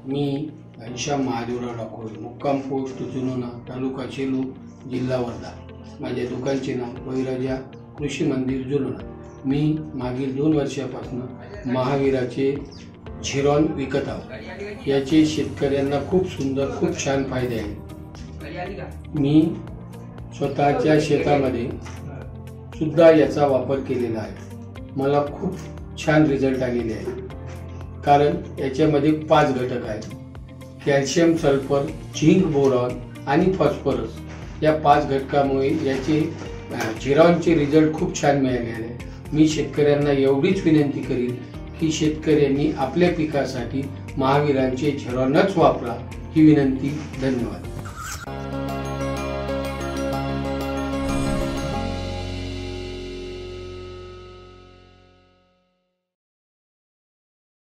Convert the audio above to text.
मी घनश्याम महादेवराव डाकोळे, मुक्काम पोस्ट जुनोना, तालुका सेलू, जिल्हा वर्धा। माझ्या दुकानचे नाव बळीराजा कृषी मंदिर जुनोना। मी मागील 2 वर्षापासून महावीराचे झिरॉन विकत आहोत। याचे शेतकऱ्यांना खूप सुंदर, खूप छान फायदे आहेत। मी स्वतःच्या शेतामध्ये सुद्धा याचा वापर केलेला आहे। मला खूप छान रिझल्ट आलेले आहे, कारण याच्यामध्ये 5 घटक आहेत: कॅल्शियम, सल्फर, झिंक, बोरॉन आणि फॉस्फरस। या 5 घटकामुळे याचे झिरॉनचे रिझल्ट खूप छान मिळालेले आहे। मी शेतकऱ्यांना एवढीच विनंती करीन की शेतकऱ्यांनी आपल्या पिकासाठी महावीरांचे झिरॉनच वापरा, ही विनंती। धन्यवाद।